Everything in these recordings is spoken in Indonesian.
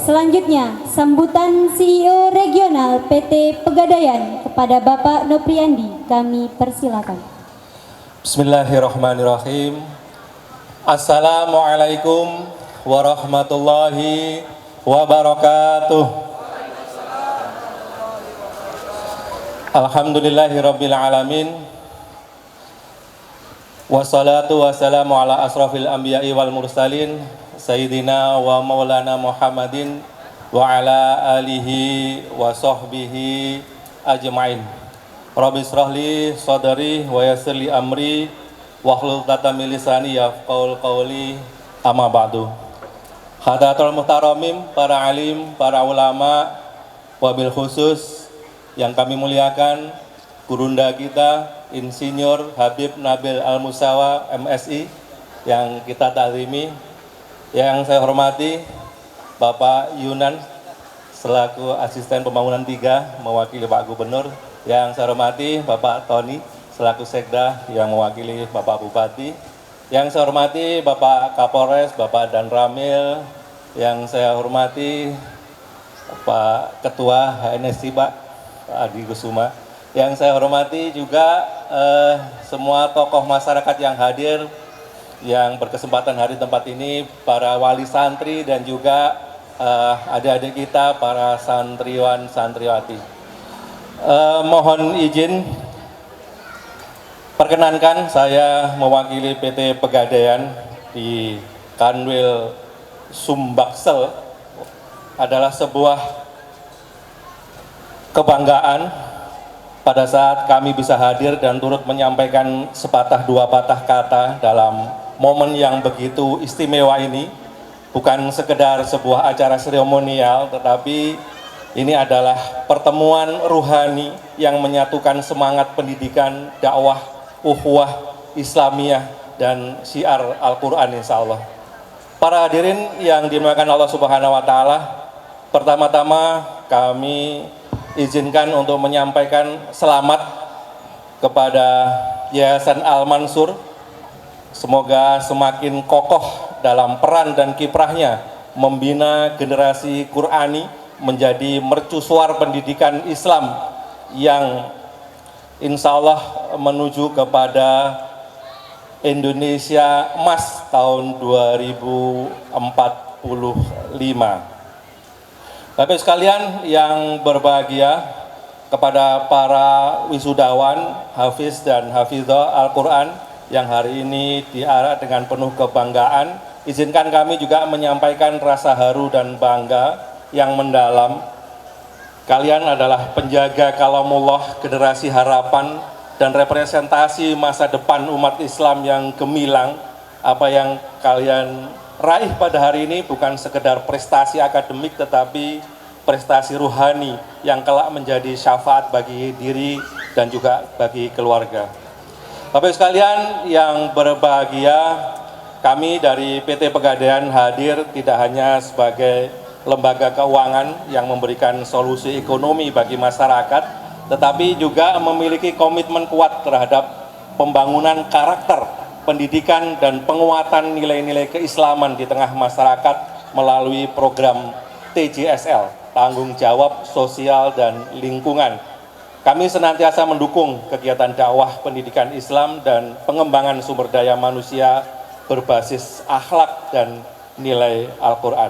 Selanjutnya, sambutan CEO Regional PT Pegadaian kepada Bapak Nopriandi, kami persilakan. Bismillahirrahmanirrahim. Assalamualaikum warahmatullahi wabarakatuh. Alhamdulillahirabbil alamin. Wassalatu wassalamu ala asrafil anbiya'i wal mursalin Sayyidina wa maulana Muhammadin wa ala alihi wa sahbihi ajma'in. Rabbi israhli sadri wa yassirli amri wahlul 'uqdatam min lisani yafqahul qawli, amma ba'du. Hadatul muhtaramim, para alim, para ulama, wabil khusus yang kami muliakan gurunda kita Insinyur Habib Nabil Al-Musawa MSI yang kita takrimi. Yang saya hormati Bapak Yunan selaku Asisten Pembangunan 3 mewakili Pak Gubernur. Yang saya hormati Bapak Tony selaku Sekda yang mewakili Bapak Bupati. Yang saya hormati Bapak Kapolres, Bapak Dan Ramil. Yang saya hormati Pak Ketua HNSI Pak Adi Kusuma. Yang saya hormati juga semua tokoh masyarakat yang hadir, yang berkesempatan hadir di tempat ini, para wali santri dan juga adik-adik kita, para santriwan santriwati. Mohon izin, perkenankan saya mewakili PT Pegadaian di Kanwil Sumbaksel. Adalah sebuah kebanggaan pada saat kami bisa hadir dan turut menyampaikan sepatah dua patah kata dalam momen yang begitu istimewa ini. Bukan sekedar sebuah acara seremonial, tetapi ini adalah pertemuan ruhani yang menyatukan semangat pendidikan, dakwah, ukhuwah Islamiyah, dan syiar Al-Quran insya Allah. Para hadirin yang dimuliakan Allah Subhanahu wa Ta'ala, pertama-tama kami izinkan untuk menyampaikan selamat kepada Yayasan Al-Mansur. Semoga semakin kokoh dalam peran dan kiprahnya membina generasi Qur'ani menjadi mercusuar pendidikan Islam yang insya Allah menuju kepada Indonesia Emas tahun 2045. Bapak sekalian yang berbahagia, kepada para wisudawan, hafiz dan hafizah Al-Quran yang hari ini diarak dengan penuh kebanggaan, izinkan kami juga menyampaikan rasa haru dan bangga yang mendalam. Kalian adalah penjaga kalamullah, generasi harapan dan representasi masa depan umat Islam yang gemilang. Apa yang kalian raih pada hari ini bukan sekedar prestasi akademik, tetapi prestasi ruhani yang kelak menjadi syafaat bagi diri dan juga bagi keluarga. Bapak sekalian yang berbahagia, kami dari PT Pegadaian hadir tidak hanya sebagai lembaga keuangan yang memberikan solusi ekonomi bagi masyarakat, tetapi juga memiliki komitmen kuat terhadap pembangunan karakter, pendidikan, dan penguatan nilai-nilai keislaman di tengah masyarakat melalui program TJSL, tanggung jawab sosial dan lingkungan. Kami senantiasa mendukung kegiatan dakwah pendidikan Islam dan pengembangan sumber daya manusia berbasis akhlak dan nilai Al-Quran.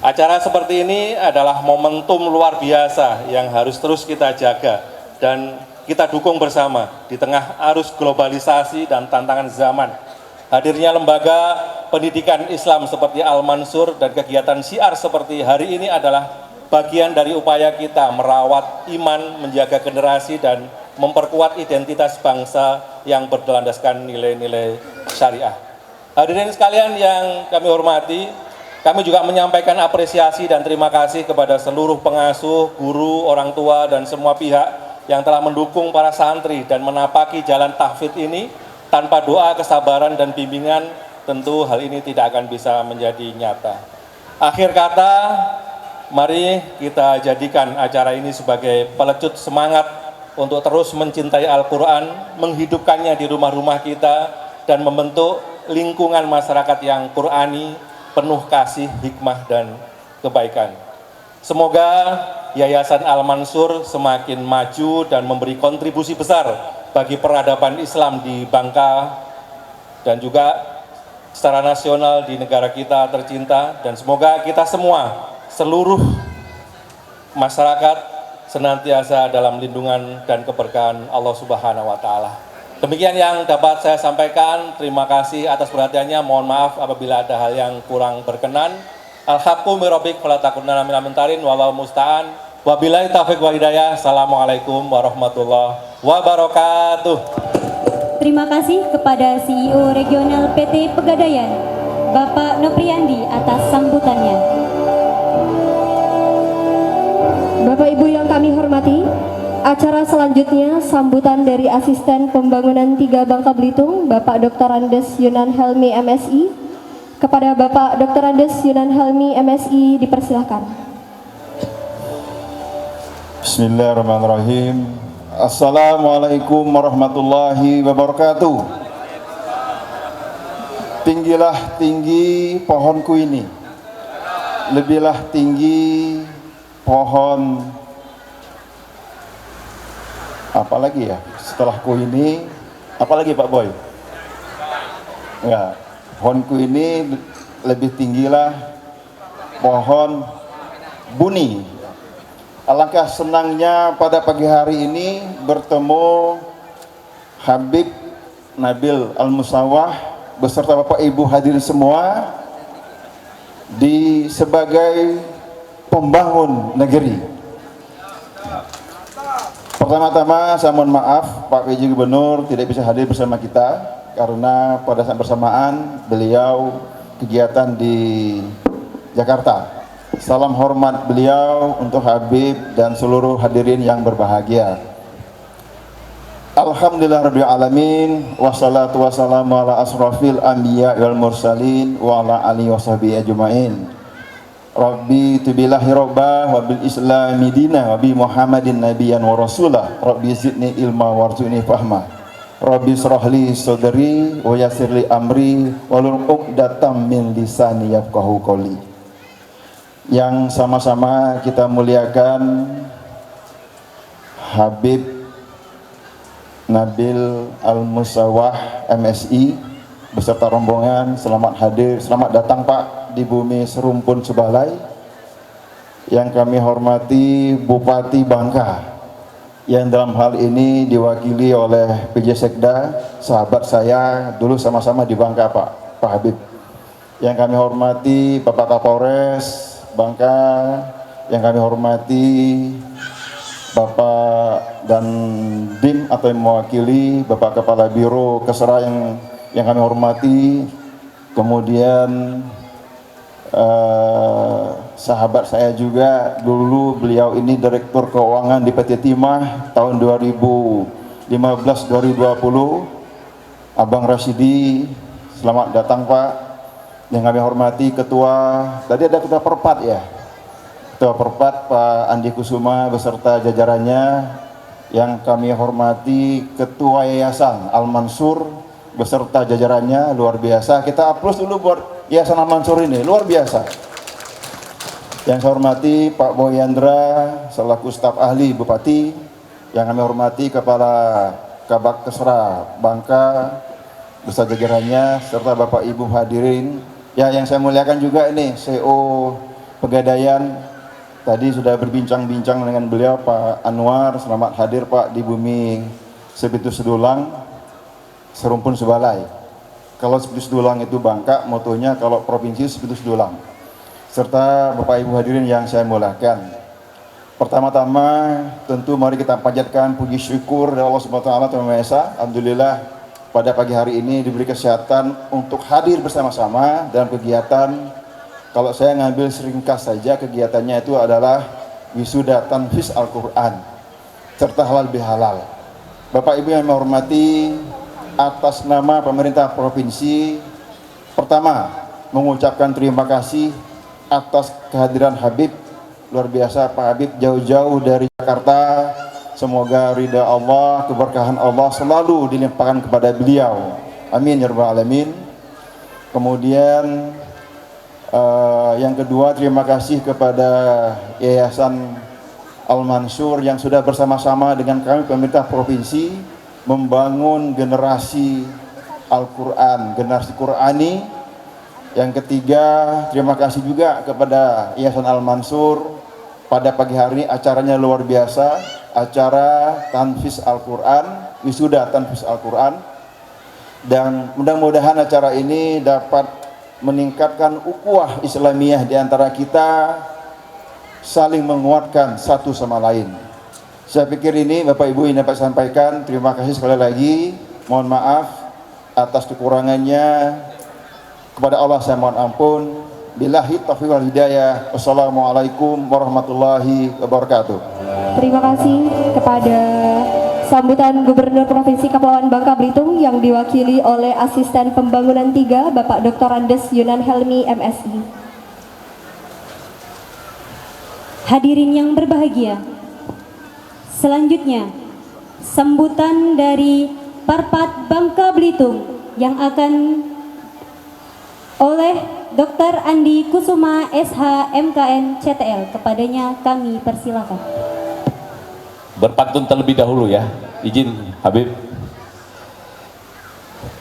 Acara seperti ini adalah momentum luar biasa yang harus terus kita jaga dan kita dukung bersama di tengah arus globalisasi dan tantangan zaman. Hadirnya lembaga pendidikan Islam seperti Al-Mansur dan kegiatan syiar seperti hari ini adalah bagian dari upaya kita merawat iman, menjaga generasi, dan memperkuat identitas bangsa yang berlandaskan nilai-nilai syariah. Hadirin sekalian yang kami hormati, kami juga menyampaikan apresiasi dan terima kasih kepada seluruh pengasuh, guru, orang tua, dan semua pihak yang telah mendukung para santri dan menapaki jalan tahfidz ini. Tanpa doa, kesabaran, dan bimbingan, tentu hal ini tidak akan bisa menjadi nyata. Akhir kata, mari kita jadikan acara ini sebagai pelecut semangat untuk terus mencintai Al-Quran, menghidupkannya di rumah-rumah kita, dan membentuk lingkungan masyarakat yang Qur'ani, penuh kasih, hikmah, dan kebaikan. Semoga Yayasan Al-Mansur semakin maju dan memberi kontribusi besar bagi peradaban Islam di Bangka dan juga secara nasional di negara kita tercinta, dan semoga kita semua, seluruh masyarakat senantiasa dalam lindungan dan keberkahan Allah Subhanahu wa taala. Demikian yang dapat saya sampaikan. Terima kasih atas perhatiannya. Mohon maaf apabila ada hal yang kurang berkenan. Al-haqqu min rabbik fala takunanna minal mumtarin wallahu musta'an. Wabillahi taufiq wa hidayah. Assalamualaikum warahmatullahi wabarakatuh. Terima kasih kepada CEO Regional PT Pegadaian, Bapak Nopriandi atas sambutannya. Bapak Ibu yang kami hormati, acara selanjutnya sambutan dari Asisten Pembangunan 3 Bangka Belitung, Bapak Dr. Andes Yunan Helmi MSI. Kepada Bapak Dr. Andes Yunan Helmi MSI dipersilahkan. Bismillahirrahmanirrahim. Assalamualaikum warahmatullahi wabarakatuh. Tinggilah tinggi pohonku ini, lebihlah tinggi pohon apalagi ya setelahku ini, apalagi Pak Boy? Ya, pohonku ini lebih tinggilah pohon buni. Alangkah senangnya pada pagi hari ini bertemu Habib Nabil Al-Musawah beserta Bapak Ibu hadirin semua sebagai pembangun negeri. Pertama-tama saya mohon maaf Pak PJ Gubernur tidak bisa hadir bersama kita karena pada saat bersamaan beliau kegiatan di Jakarta. Salam hormat beliau untuk Habib dan seluruh hadirin yang berbahagia. Alhamdulillahirabbil alamin, wassalatu wassalamu ala asrofil anbiya wal mursalin wa ala alihi washabihi ajmain. Rabbi tubillahi robba wa bil islami dina wa bi Muhammadin nabiyyan wa rasulah. Rabbi zidni ilma warzuqni fahma. Rabbi shrahli sadri wa yassirli amri wahlul 'uqdatam min lisani yafqahu qawli. Yang sama-sama kita muliakan Habib Nabil Al-Musawah MSI beserta rombongan, selamat hadir, selamat datang Pak di bumi serumpun Sebalai. Yang kami hormati Bupati Bangka yang dalam hal ini diwakili oleh PJ Sekda, sahabat saya dulu sama-sama di Bangka Pak Habib. Yang kami hormati Bapak Kapolres Bangka, yang kami hormati Bapak dan BIM atau yang mewakili Bapak Kepala Biro Kesra yang kami hormati, kemudian sahabat saya juga dulu beliau ini Direktur Keuangan di PT Timah tahun 2015-2020, Abang Rasidi, selamat datang Pak. Yang kami hormati Ketua, tadi ada Ketua Perpat ya, Ketua Perpat Pak Andi Kusuma beserta jajarannya. Yang kami hormati Ketua Yayasan Al-Mansur beserta jajarannya, luar biasa. Kita aplaus dulu buat Yayasan Al-Mansur ini, luar biasa. Yang saya hormati Pak Boyandra selaku staf ahli Bupati. Yang kami hormati Kepala Kabak Kesra Bangka beserta jajarannya, serta Bapak Ibu hadirin. Ya, yang saya muliakan juga ini CEO Pegadaian, tadi sudah berbincang-bincang dengan beliau Pak Anwar, selamat hadir Pak di bumi Sepitu Sedulang, Serumpun Sebalai. Kalau Sepitu Sedulang itu Bangka, motonya kalau provinsi Sepitu Sedulang. Serta Bapak Ibu hadirin yang saya muliakan. Pertama-tama tentu mari kita panjatkan puji syukur dari Allah Subhanahu wa taala Tuhan Maha Esa. Alhamdulillah pada pagi hari ini diberi kesehatan untuk hadir bersama-sama dalam kegiatan. Kalau saya ngambil seringkas saja, kegiatannya itu adalah wisuda tanfiz Al-Quran serta halal bihalal. Bapak Ibu yang saya hormati, atas nama pemerintah provinsi, pertama mengucapkan terima kasih atas kehadiran Habib, luar biasa Pak Habib jauh-jauh dari Jakarta. Semoga ridha Allah, keberkahan Allah selalu dilimpahkan kepada beliau. Amin ya rabbal alamin. Kemudian Yang kedua, terima kasih kepada Yayasan Al-Mansur yang sudah bersama-sama dengan kami pemerintah provinsi membangun generasi Al-Quran, generasi Qurani. Yang ketiga, terima kasih juga kepada Yayasan Al-Mansur. Pada pagi hari ini acaranya luar biasa, acara Tanfiz Al-Quran, wisuda Tanfiz Al-Quran. Dan mudah-mudahan acara ini dapat meningkatkan ukhuwah Islamiyah di antara kita, saling menguatkan satu sama lain. Saya pikir ini Bapak Ibu ini dapat sampaikan. Terima kasih sekali lagi. Mohon maaf atas kekurangannya. Kepada Allah saya mohon ampun. Billahi taufiq wal hidayah. Wassalamualaikum warahmatullahi wabarakatuh. Terima kasih kepada sambutan Gubernur Provinsi Kepulauan Bangka Belitung yang diwakili oleh Asisten Pembangunan 3 Bapak Dr. Andes Yunan Helmi MSI. Hadirin yang berbahagia, selanjutnya sambutan dari Parpat Bangka Belitung yang akan oleh Dr. Andi Kusuma SH MKN CTL. Kepadanya kami persilakan. Berpantun terlebih dahulu ya, izin Habib.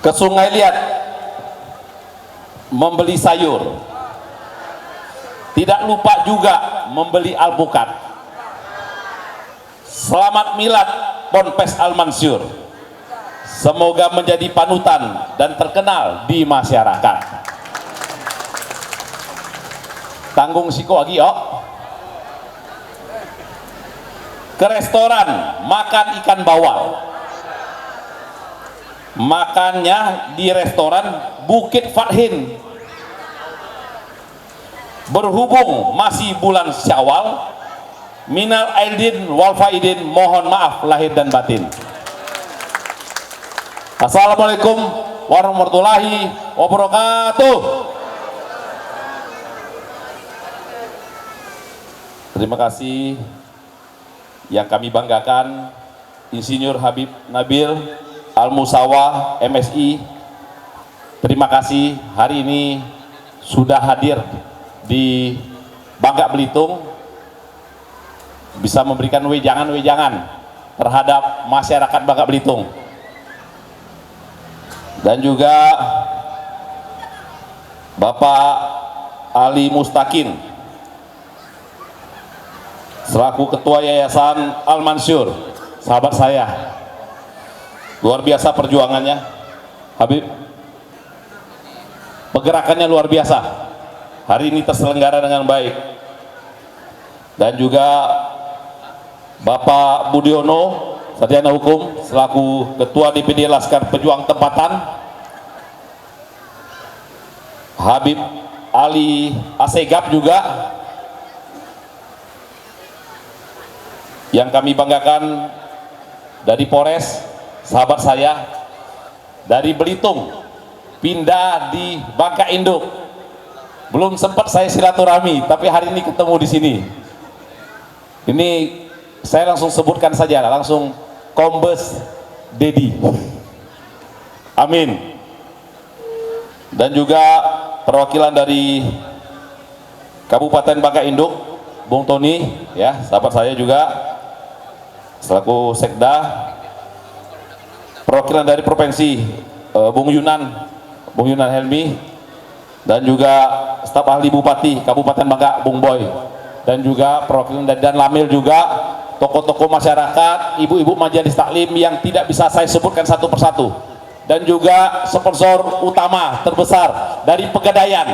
Ke Sungai Liat membeli sayur, tidak lupa juga membeli alpukat. Selamat milad Ponpes Al-Mansur. Semoga menjadi panutan dan terkenal di masyarakat. Tanggung siko lagi oh. Ke restoran makan ikan bawal. Makannya di restoran Bukit Fathin. Berhubung masih bulan Syawal, minal aidin wal faidin, mohon maaf lahir dan batin. Assalamualaikum warahmatullahi wabarakatuh. Terima kasih yang kami banggakan Insinyur Habib Nabil Al-Musawa MSI. Terima kasih hari ini sudah hadir di Bangka Belitung, bisa memberikan wejangan-wejangan terhadap masyarakat Bangka Belitung. Dan juga Bapak Ali Mustakin selaku Ketua Yayasan Al-Mansur, sahabat saya, luar biasa perjuangannya Habib, pergerakannya luar biasa, hari ini terselenggara dengan baik. Dan juga Bapak Budiono Sarjana Hukum selaku Ketua DPD Laskar Pejuang Tempatan, Habib Ali Asegaf juga yang kami banggakan dari Polres, sahabat saya dari Belitung pindah di Bangka Induk. Belum sempat saya silaturahmi, tapi hari ini ketemu di sini. Ini saya langsung sebutkan saja, langsung Kombes Dedi. Amin. Dan juga perwakilan dari Kabupaten Bangka Induk, Bung Tony, ya, sahabat saya juga selaku Sekda. Perwakilan dari provinsi, Bung Yunan Helmi, dan juga staf ahli Bupati Kabupaten Bangka, Bung Boy, dan juga perwakilan dari Dan Lamil juga, tokoh-tokoh masyarakat, ibu-ibu majelis taklim yang tidak bisa saya sebutkan satu persatu, dan juga sponsor utama terbesar dari Pegadaian,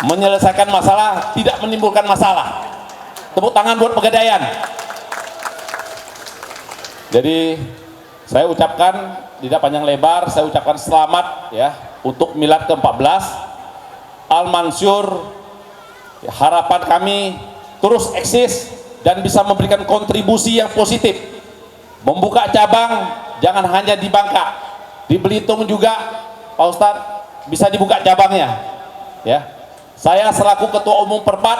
menyelesaikan masalah, tidak menimbulkan masalah. Tepuk tangan buat Pegadaian. Jadi saya ucapkan tidak panjang lebar, saya ucapkan selamat ya untuk milad ke-14 Al-Mansur. Harapan kami terus eksis dan bisa memberikan kontribusi yang positif, membuka cabang, jangan hanya di Bangka, di Belitung juga Pak Ustadz bisa dibuka cabangnya ya. Saya selaku Ketua Umum Perpat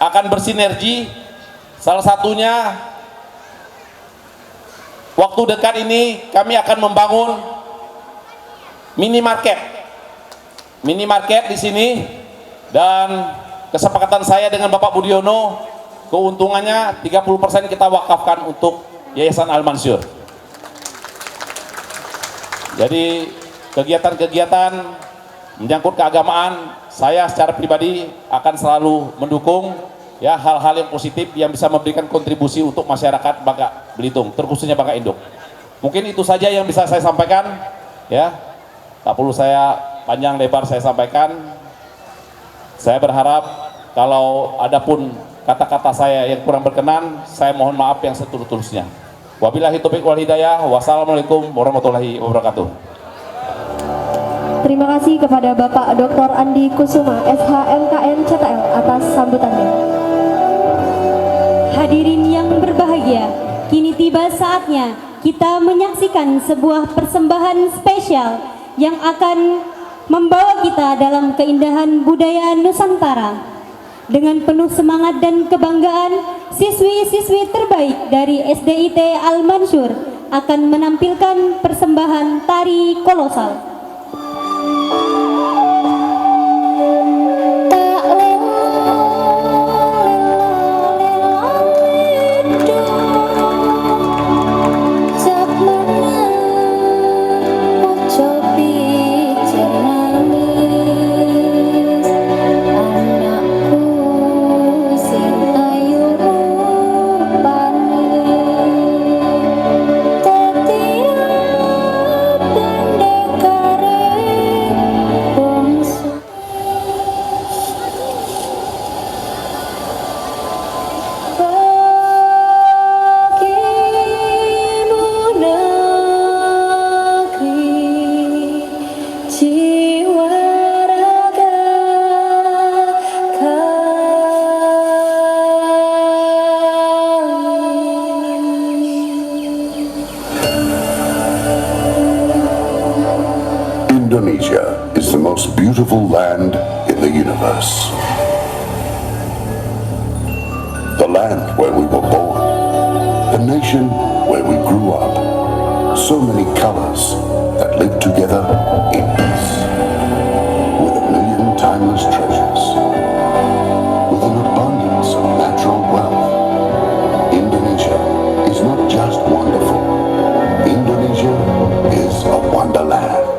akan bersinergi, salah satunya waktu dekat ini kami akan membangun minimarket di sini Dan kesepakatan saya dengan Bapak Budiono, keuntungannya 30% kita wakafkan untuk Yayasan Al-Mansur. Jadi kegiatan-kegiatan menyangkut keagamaan, saya secara pribadi akan selalu mendukung ya hal-hal yang positif yang bisa memberikan kontribusi untuk masyarakat Bangka Belitung, terkhususnya Bangka Induk. Mungkin itu saja yang bisa saya sampaikan, ya. Tak perlu saya panjang lebar saya sampaikan. Saya berharap kalau ada pun kata-kata saya yang kurang berkenan, saya mohon maaf yang setulus-tulusnya. Wabillahi taufiq wal hidayah. Wassalamualaikum warahmatullahi wabarakatuh. Terima kasih kepada Bapak Dr. Andi Kusuma, SHMKN CTL atas sambutannya. Hadirin yang berbahagia, kini tiba saatnya kita menyaksikan sebuah persembahan spesial yang akan membawa kita dalam keindahan budaya Nusantara. Dengan penuh semangat dan kebanggaan, siswi-siswi terbaik dari SDIT Al-Mansur akan menampilkan persembahan tari kolosal. Indonesia is the most beautiful land in the universe. The land where we were born, the nation where we grew up. So many colors that live together in peace, with a million timeless treasures, with an abundance of natural wealth. Indonesia is not just wonderful. Indonesia is a wonderland.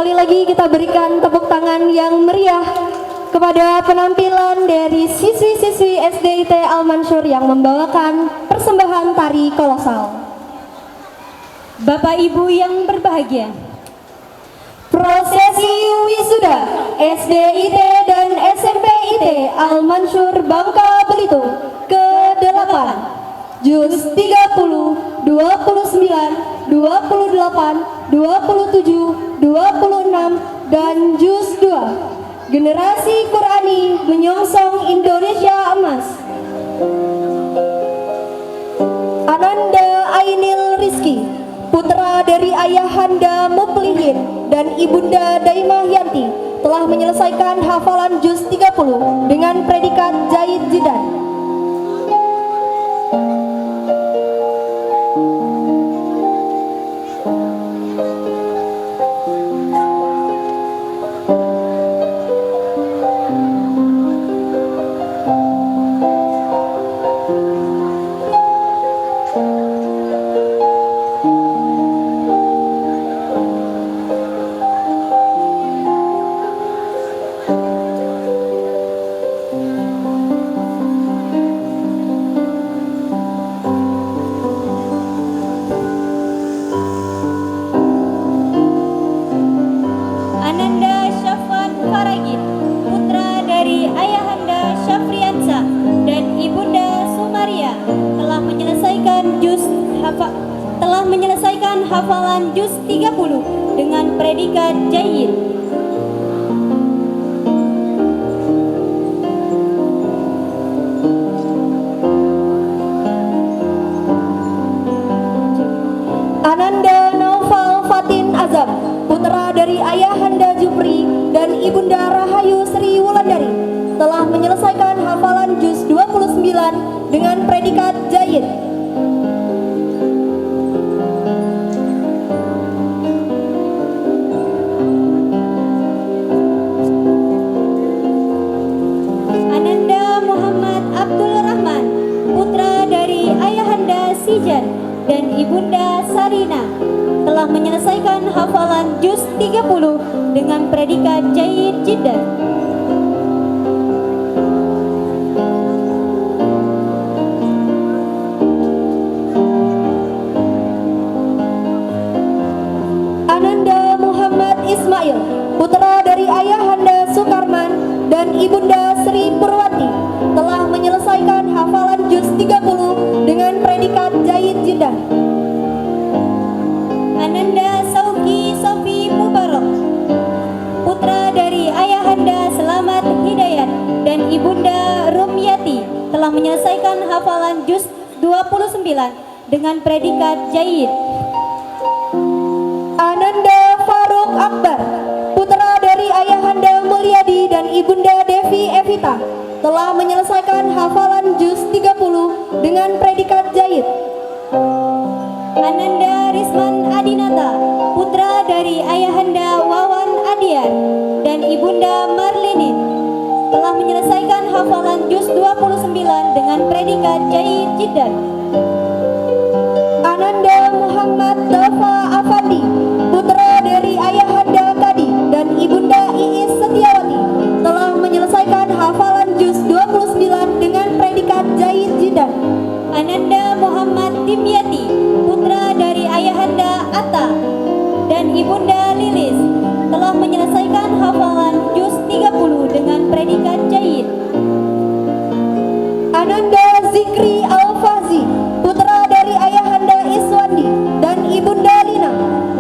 Sekali lagi kita berikan tepuk tangan yang meriah kepada penampilan dari siswi-siswi SDIT Al-Mansur yang membawakan persembahan tari kolosal. Bapak Ibu yang berbahagia, Prosesi wisuda SDIT dan SMPIT Al-Mansur Bangka Belitung ke-8 Juz 30, 29, 28, 27, 26 dan Juz 2. Generasi Qurani menyongsong Indonesia emas. Ananda Ainil Rizki, putra dari Ayahanda Muplihin dan Ibunda Daimah Yanti, telah menyelesaikan hafalan Juz 30 dengan predikat Jaid Jidan. Ananda Syafwan Faragin, putra dari Ayahanda Syafriansa dan Ibunda Sumaria, telah menyelesaikan hafalan Juz 30 dengan predikat Jaid. Ananda Naufal Fatin Azam, putra dari Ayahanda Jupri dan Ibunda Rahayu Sri Wulandari, telah menyelesaikan hafalan Juz 29 dengan predikat Jaid. Ananda Muhammad Abdul Rahman, putra dari Ayahanda Sijan dan Ibunda Sarina, telah menyelesaikan hafalan Juz 30 dengan predikat Jaid Jiddan. Ananda Muhammad Ismail, putra dari Ayahanda Sukarman dan Ibunda Sri Purwati, telah menyelesaikan hafalan Juz 30 dengan predikat Jaid Jidan. Ananda Sauki Sofi Mubarak, putra dari Ayahanda Selamat Hidayat dan Ibunda Rumyati, telah menyelesaikan hafalan Juz 29 dengan predikat Jaid. Ananda Faruk Akbar, putra dari Ayahanda Mulyadi dan Ibunda Devi Evita, telah menyelesaikan hafalan Juz 30 dengan predikat Jaid. Ananda Risman Adinata, putra dari Ayahanda Wawan Adiar dan Ibunda Marlinin, telah menyelesaikan hafalan Juz 29 dengan predikat Jaid Jiddan. Ananda Muhammad Dafa Afandi, putra dari Ayahanda Kadi dan Ibunda Iis Setiawati, telah menyelesaikan hafalan Juz 29 dengan predikat Jaid Jidan. Ananda Muhammad Dimyati, putra dari Ayahanda Atta dan Ibunda Lilis, telah menyelesaikan hafalan Juz 30 dengan predikat Jaid. Ananda Zikri Al-Fahzi, putra dari Ayahanda Iswandi dan Ibunda Lina,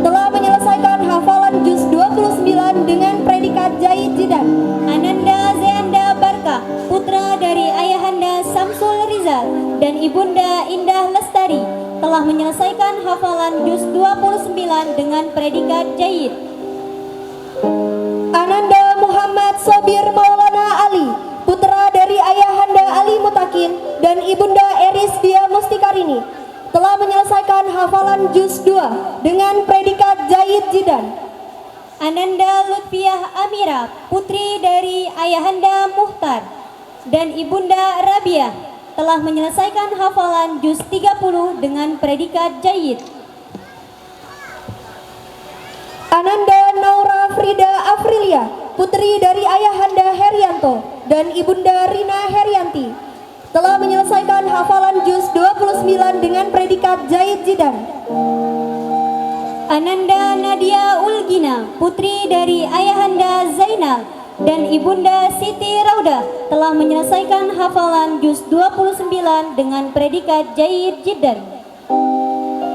telah menyelesaikan hafalan Juz 29 dengan predikat Jaid Jidan. Ananda Zeanda Barka, putra dari Ayahanda Samsul Rizal dan Ibunda Indah Lestari, telah menyelesaikan hafalan Juz 29 dengan predikat Jaid. Ananda Muhammad Sobir Maulana Ali, putra dari Ayahanda Ali Mutakin dan Ibunda Eris Dia Mustikarini, telah menyelesaikan hafalan Juz 2 dengan predikat Jaid Jidan. Ananda Lutfiah Amira, putri dari Ayahanda Muhtar dan Ibunda Rabiah, telah menyelesaikan hafalan Juz 30 dengan predikat Jaid. Ananda Naura Farida Afrilia, putri dari Ayahanda Herianto dan Ibunda Rina Herianti, telah menyelesaikan hafalan juz 29 dengan predikat Jaid Jidan. Ananda Nadia Ulgina, putri dari Ayahanda Zainal dan Ibunda Siti Rauda, telah menyelesaikan hafalan juz 29 dengan predikat Jaid Jidan.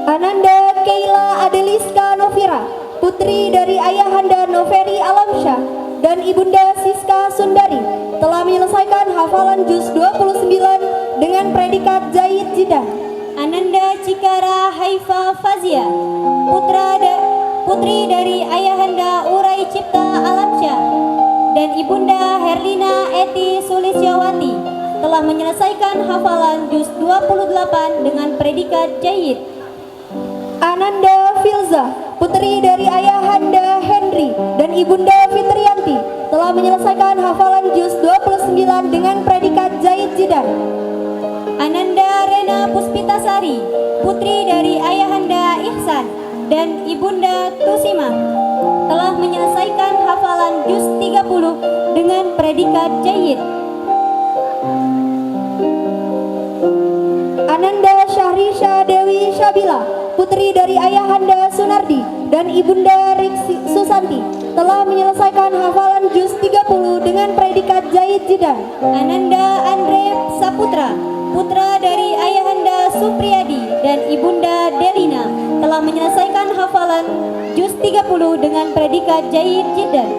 Ananda Keila Adeliska Novira, putri dari Ayahanda Noveri Alamsyah dan Ibunda Siska Sundari, telah menyelesaikan hafalan juz 29 dengan predikat Jaid Jidan. Ananda Cikara Haifa Fazia, putri dari Ayahanda Urai Cipta Alamsyah dan Ibunda Herlina Eti Sulisyawati, telah menyelesaikan hafalan juz 28 dengan predikat Jaid. Ananda Filza, putri dari Ayahanda Henry dan Ibunda Fitrianti, telah menyelesaikan hafalan juz 29 dengan predikat Jaid Jidan. Ananda Rena Puspitasari, putri dari Ayahanda Ihsan dan Ibunda Tusima, telah menyelesaikan hafalan juz 30 dengan predikat Jaid. Ananda Syahrisha Dewi Syabila, putri dari Ayahanda Sunardi dan Ibunda Riksi Susanti, telah menyelesaikan hafalan juz 30 dengan predikat Jaid Jidan. Ananda Andre Saputra, putra dari Ayahanda Supriyadi dan Ibunda Delina, telah menyelesaikan hafalan juz 30 dengan predikat Jaid Jidan.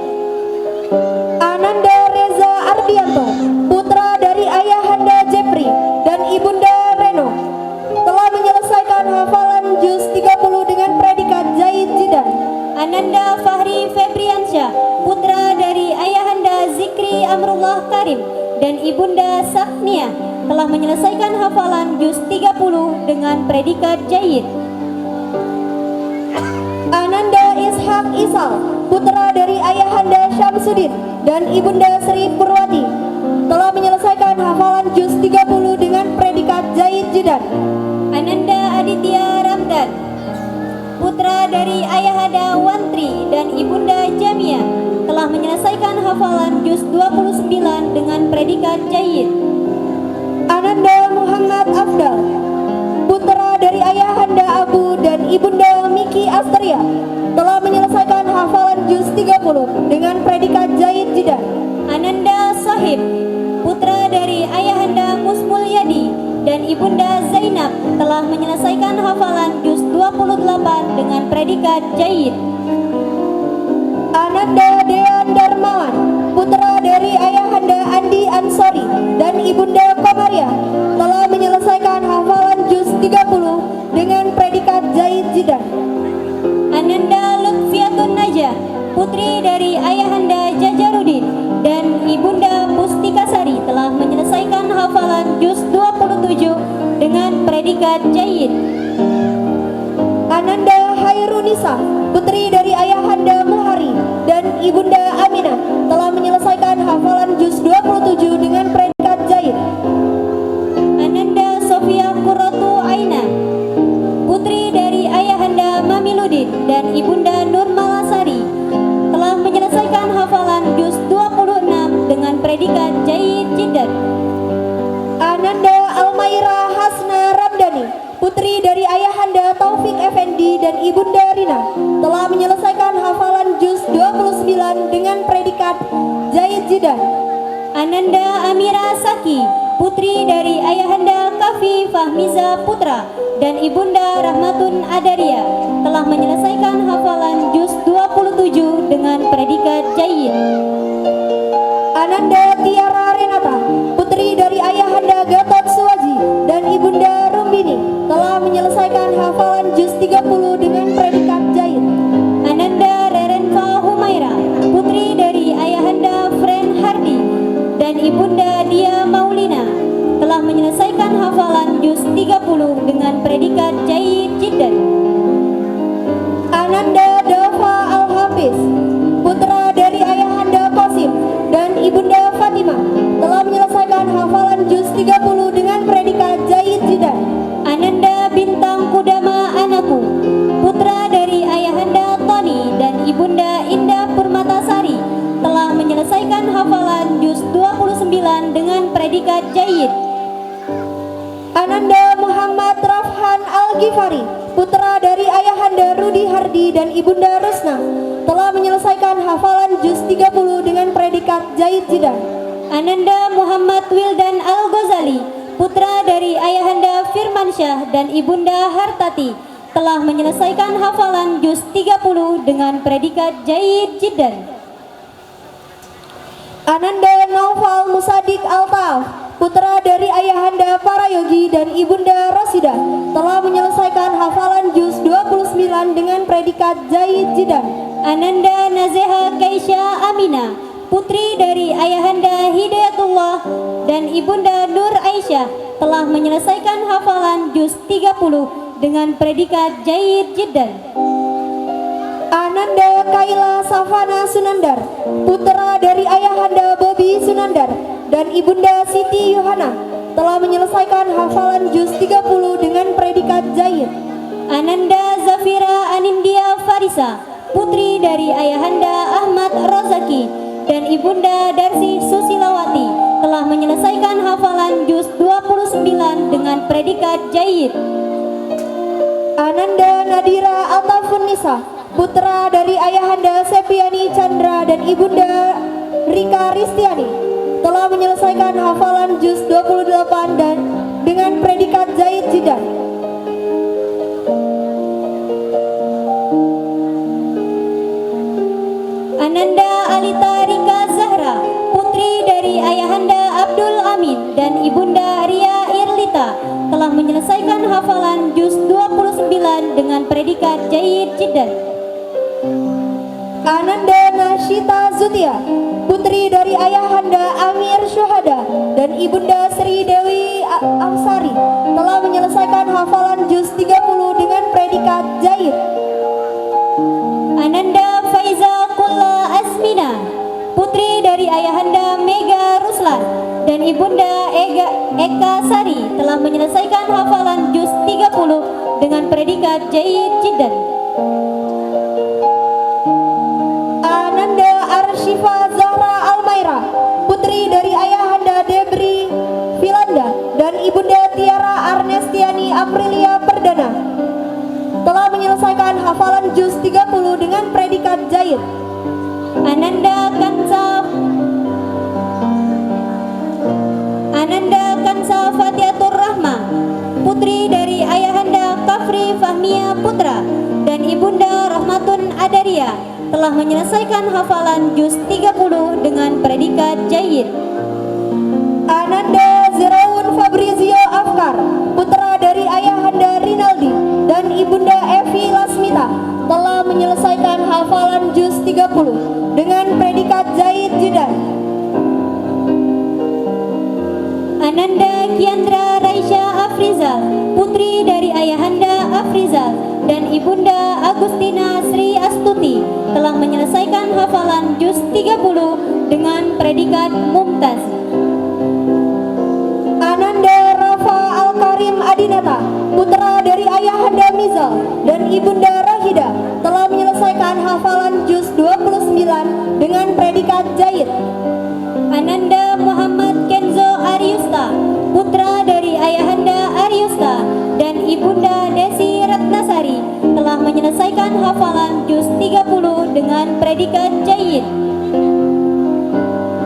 Ananda Reza Ardianto, putra dari Ayahanda Jepri dan Ibunda Reno, telah menyelesaikan hafalan juz 30 dengan predikat Jaid Jidan. Ananda Fahri Febriansyah, putra dari Ayahanda Zikri Amrullah Karim dan Ibunda Saknia, telah menyelesaikan hafalan juz 30 dengan predikat Jaid. Ananda Ishak Isal, putra dari Ayahanda Syamsuddin dan Ibunda Sri Purwati, telah menyelesaikan hafalan juz 30 dengan predikat Jaid Jidan. Ananda Aditya Ramdan, putra dari Ayahanda Wantri dan Ibunda Jamia, telah menyelesaikan hafalan juz 29 dengan predikat Jaid. Ananda Muhammad Afdal, putra dari Ayahanda Abu dan Ibunda Miki Asteria, telah menyelesaikan hafalan juz 30 dengan predikat Jaid Jidan. Ananda Sahib, putra dari Ayahanda Musmulyadi dan Ibunda Zainab, telah menyelesaikan hafalan juz 28 dengan predikat Jaid. Ananda Dean Darmawan, putra dari Ayahanda Andi Ansori dan Ibunda Komaria, telah menyelesaikan hafalan juz 30 dengan predikat Jaid Jidan. Ananda Lutfiatun Najah, putri dari Ayahanda Jajarudin dan Ibunda Pustikasari, telah menyelesaikan hafalan juz 27 dengan predikat Jaid. Ananda Hairunisa, putri dari Ayahanda Muhari dan Ibunda Aminah, telah menyelesaikan hafalan juz 27 dengan predikat Jaid. Ananda Sofia Qurratu Aina, putri dari Ayahanda Mamiludin dan Ibunda Nurmalasari, telah menyelesaikan hafalan juz 26 dengan predikat Jaid Jidan. Ananda Almaira Hasna Ramdhani, putri dari Ayahanda Taufik Effendi dan Ibunda Rina, telah menyelesaikan hafalan juz 29 dengan predikat Jaid Jidan. Ananda Amira Saki, putri dari Ayahanda Kafi Fahmiza Putra dan Ibunda Rahmatun Adaria, telah menyelesaikan hafalan juz 27 dengan predikat Jaid. Ananda Tiara Renata, putri dari Ayahanda Gatot Suwaji dan Ibunda Rumbini, telah menyelesaikan hafalan juz 30 dengan predikat Jaid. Ananda Rerenfa Humaira, putri dari Ayahanda Fren Hardi dan Ibunda Dia Maulina, telah menyelesaikan hafalan juz 30 dengan predikat Jaid Jidan. Ananda Dava Al-Hafiz, putra dari Ayahanda Qasim dan Ibunda Fatimah, telah menyelesaikan hafalan juz 30 dengan predikat Jaid Jidan. Ananda Bintang Kudama Anakku, putra dari Ayahanda Tony dan Ibunda Indah Purmata Al-Ghifari, putra dari ayahanda Rudi Hardi dan ibunda Rusna, telah menyelesaikan hafalan juz 30 dengan predikat Jaid Jidan. Ananda Muhammad Wildan Al-Ghazali, putra dari ayahanda Firmansyah dan ibunda Hartati, telah menyelesaikan hafalan juz 30 dengan predikat Jaid Jiddan. Ananda Naufal Musadik Al-Taaf, putra dari ayahanda Parayogi dan ibunda Rosida, telah menyelesaikan hafalan juz 29 dengan predikat Jaid Jidan. Ananda Nazeha Kaisya Amina, putri dari ayahanda Hidayatullah dan ibunda Nur Aisyah, telah menyelesaikan hafalan juz 30 dengan predikat Jaid Jiddan. Ananda Kaila Safana Sunandar, putra dari ayahanda Bobi Sunandar dan ibunda Siti Yohana, telah menyelesaikan hafalan juz 30 dengan predikat Jaid. Ananda Zafira Anindya Farisa, putri dari ayahanda Ahmad Rozaki dan ibunda Darsi Susilawati, telah menyelesaikan hafalan juz 29 dengan predikat Jaid. Ananda Nadira Altafunnisa, putra dari ayahanda Sepiani Chandra dan ibunda Rika Ristiani, telah menyelesaikan hafalan juz 28 dan dengan predikat Jaid Jidan. Ananda Alita Rika Zahra, putri dari ayahanda Abdul Amin dan ibunda Ria Irlita, telah menyelesaikan hafalan juz 29 dengan predikat Jaid Jiddan. Ananda Nashita Zutia, putri dari ayahanda Amir Syuhada dan ibunda Sri Dewi Amsari, telah menyelesaikan hafalan juz 30 dengan predikat Jaid. Ananda Faiza Kulla Asmina, putri dari ayahanda Mega Ruslan dan ibunda Eka Sari, telah menyelesaikan hafalan juz 30 dengan predikat Jaid Jiddan. Ananda Arshifa Zahra Almaira, putri dari ayahanda Debri Filanda dan ibunda Tiara Arnestiani Aprilia Perdana, telah menyelesaikan hafalan juz 30 dengan predikat Jaid. Ananda Kansa Fatiatur Rahma, putri dari ayahanda Kafri Fahmia Putra dan ibunda Rahmatun Adaria, telah menyelesaikan hafalan juz 30 dengan predikat Jaid. Ananda Zeraun Fabrizio Afkar, putra dari ayahanda Rinaldi dan ibunda Evi Lasmita, telah menyelesaikan hafalan juz 30 dengan predikat Jaid Jidan. Ananda Kiandra Raisya Afrizal, putri dari ayahanda Afrizal dan ibunda Agustina Sri Astuti, telah menyelesaikan hafalan juz 30 dengan predikat Mumtaz. Ananda Rafa Al-Karim Adinata, putra dari ayahanda Mizal dan ibunda Rahida, telah menyelesaikan hafalan juz 29 dengan predikat Jaid. Ananda Muhammad Kenzo Aryusta, putra dari ayahanda Aryusta dan ibunda Desi Ratnasari, telah menyelesaikan hafalan juz 30 dengan predikat Jaid.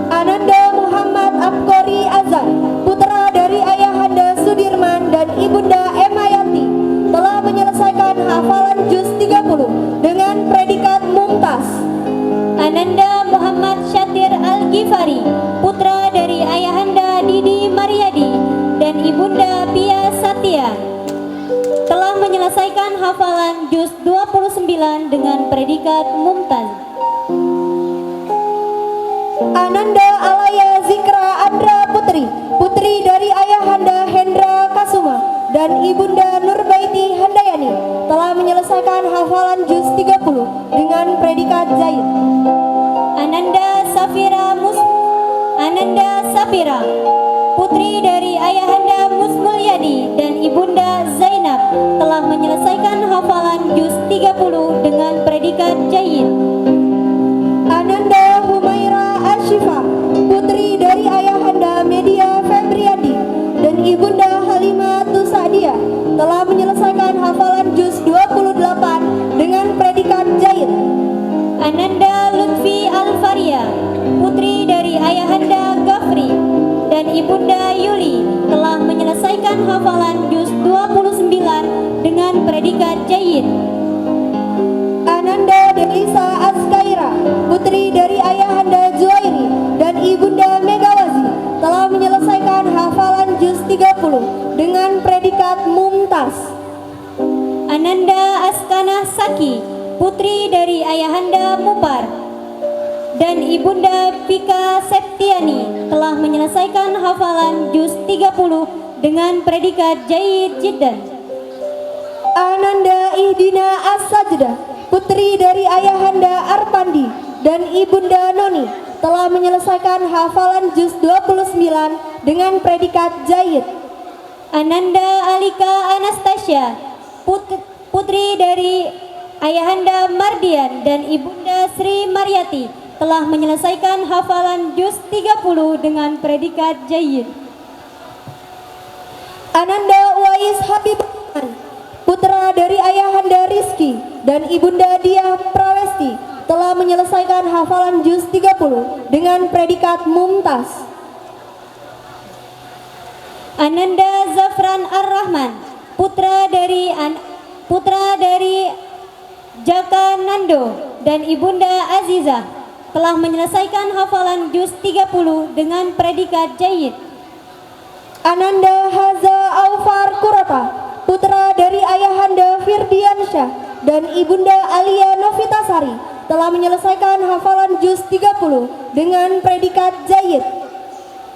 Ananda Muhammad Abkori Azan, putra dari ayahanda Sudirman dan ibunda Emayati, telah menyelesaikan hafalan juz 30 dengan predikat Mumtaz. Ananda Muhammad Syatir Al-Ghifari, putra dari ayahanda Didi Mariadi dan ibunda Pia Satya, telah menyelesaikan hafalan juz 29 dengan predikat Mumtaz. Ananda Alaya Zikra Andra Putri, putri dari ayahanda Hendra Kasuma dan ibunda Nurbaiti Handayani, telah menyelesaikan hafalan juz 30 dengan predikat Jaid. Ananda Safira, putri dari ayahanda Musmulyadi dan ibunda Zainab, telah menyelesaikan hafalan juz 30 dengan predikat Jaid. Ananda Humaira Arshifa, putri dari ayahanda Media Febriadi dan ibunda Halimah Tusadia, telah menyelesaikan hafalan juz 29 dengan predikat jayyid. Ananda Delisa Azkaira, putri dari Ayahanda Zuairi dan Ibunda Megawazi, telah menyelesaikan hafalan juz 30 dengan predikat mumtaz. Ananda Askana Saki, putri dari Ayahanda Mupar dan Ibunda Vika Septiani, telah menyelesaikan hafalan juz 30 dengan predikat jayyid jiddan. Ananda Ihdina As-Sajdah, putri dari Ayahanda Arpandi dan Ibunda Noni, telah menyelesaikan hafalan juz 29 dengan predikat jayyid. Ananda Alika Anastasia, putri dari Ayahanda Mardian dan Ibunda Sri Maryati, telah menyelesaikan hafalan juz 30 dengan predikat jayyid. Ananda Wais Habib Rahman, putra dari Ayahanda Rizki dan Ibunda Diah Prawesti, telah menyelesaikan hafalan juz 30 dengan predikat mumtaz. Ananda Zafran Ar-Rahman, putra dari Jaka Nando dan Ibunda Azizah, telah menyelesaikan hafalan juz 30 dengan predikat jayyid. Ananda Haza Aufar Kurata, putra dari Ayahanda Firdiansyah dan Ibunda Alia Novitasari, telah menyelesaikan hafalan juz 30 dengan predikat jayyid.